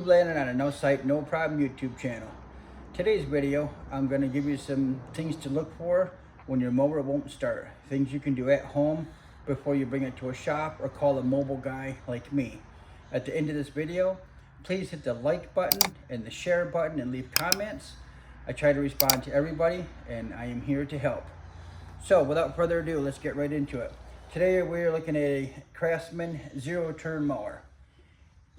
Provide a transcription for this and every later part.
YouTube landed on a no site, no problem YouTube channel. Today's video, I'm going to give you some things to look for when your mower won't start. Things you can do at home before you bring it to a shop or call a mobile guy like me. At the end of this video, please hit the like button and the share button and leave comments. I try to respond to everybody and I am here to help. So without further ado, let's get right into it. Today we're looking at a Craftsman zero-turn mower.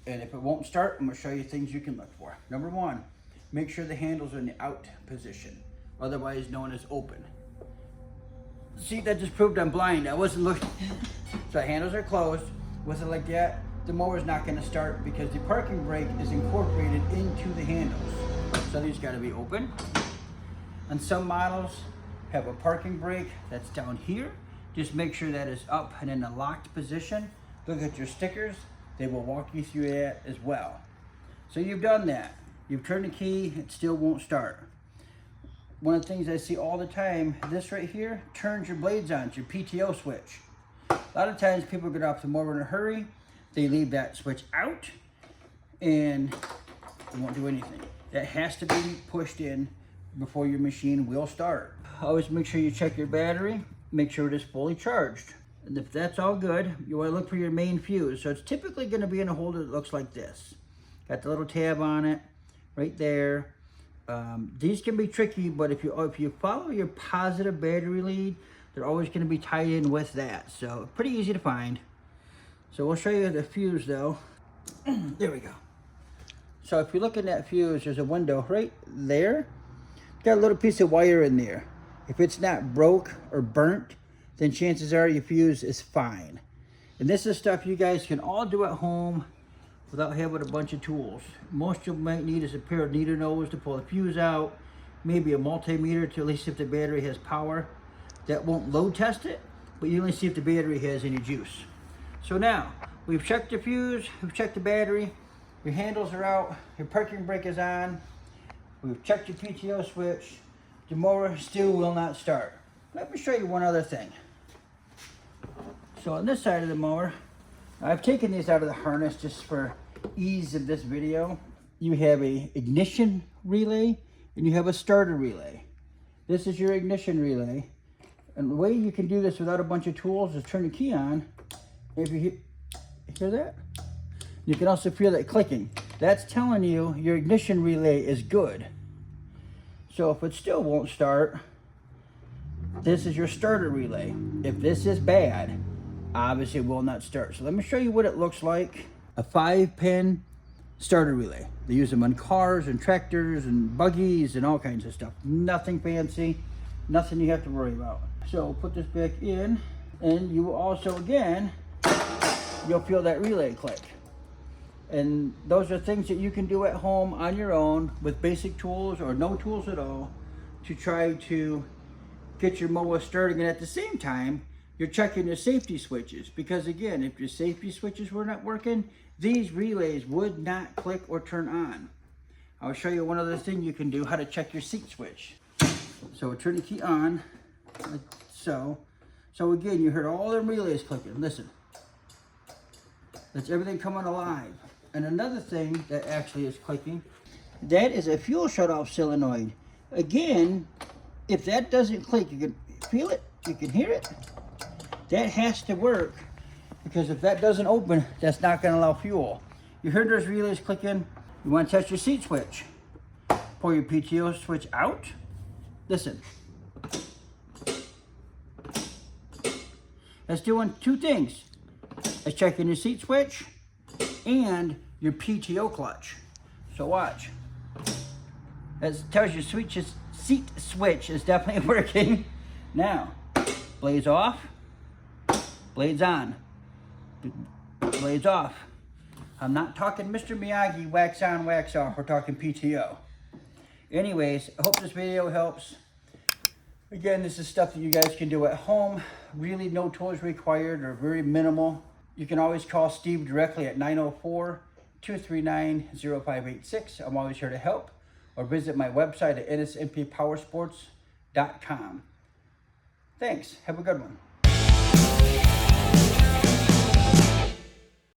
And if it won't start, I'm going to show you things you can look for. Number one, make sure the handles are in the out position, otherwise known as open. See, that just proved I'm blind. I wasn't looking. So the handles are closed. With it like that, the mower's not going to start because the parking brake is incorporated into the handles. So these got to be open. And some models have a parking brake that's down here. Just make sure that is up and in a locked position. Look at your stickers. They will walk you through that as well. So you've done that. You've turned the key, it still won't start. One of the things I see all the time, this right here, turns your blades on, it's your PTO switch. A lot of times people get off the mower in a hurry, they leave that switch out, and it won't do anything. That has to be pushed in before your machine will start. Always make sure you check your battery, make sure it is fully charged. And if that's all good, you want to look for your main fuse. So it's typically going to be in a holder that looks like this. Got the little tab on it, right there. These can be tricky, but if you follow your positive battery lead, they're always going to be tied in with that. So pretty easy to find. So we'll show you the fuse though. There we go. So if you look in that fuse, there's a window right there. Got a little piece of wire in there. If it's not broke or burnt, then chances are your fuse is fine. And this is stuff you guys can all do at home without having a bunch of tools. Most you might need is a pair of needle nose to pull the fuse out, maybe a multimeter to at least see if the battery has power. That won't load test it, but you only see if the battery has any juice. So now, we've checked the fuse, we've checked the battery, your handles are out, your parking brake is on, we've checked your PTO switch, the mower still will not start. Let me show you one other thing. So on this side of the mower, I've taken these out of the harness just for ease of this video. You have a ignition relay and you have a starter relay. This is your ignition relay. And the way you can do this without a bunch of tools is turn the key on. If you hear that? You can also feel that clicking. That's telling you your ignition relay is good. So if it still won't start, this is your starter relay. If this is bad, obviously it will not start. So let me show you what it looks like. A 5-pin starter relay. They use them on cars and tractors and buggies and all kinds of stuff. Nothing fancy, nothing you have to worry about. So put this back in, and you will also, again, you'll feel that relay click. And those are things that you can do at home on your own with basic tools or no tools at all to try to get your mower starting. And at the same time, you're checking your safety switches, because again, if your safety switches were not working, these relays would not click or turn on. I'll show you one other thing you can do, how to check your seat switch. So turn the key on, like so. So again, you heard all the relays clicking. Listen, that's everything coming alive. And another thing that actually is clicking, that is a fuel shutoff solenoid. Again, if that doesn't click, you can feel it, you can hear it. That has to work, because if that doesn't open, that's not going to allow fuel. You heard those relays clicking. You want to test your seat switch. Pull your PTO switch out. Listen. That's doing two things. It's checking your seat switch and your PTO clutch. So watch. That tells you seat switch is definitely working. Now, blades off. Blades on, blades off. I'm not talking Mr. Miyagi, wax on, wax off. We're talking PTO. Anyways, I hope this video helps. Again, this is stuff that you guys can do at home. Really no tools required or very minimal. You can always call Steve directly at 904-239-0586. I'm always here to help. Or visit my website at nsmppowersports.com. Thanks. Have a good one.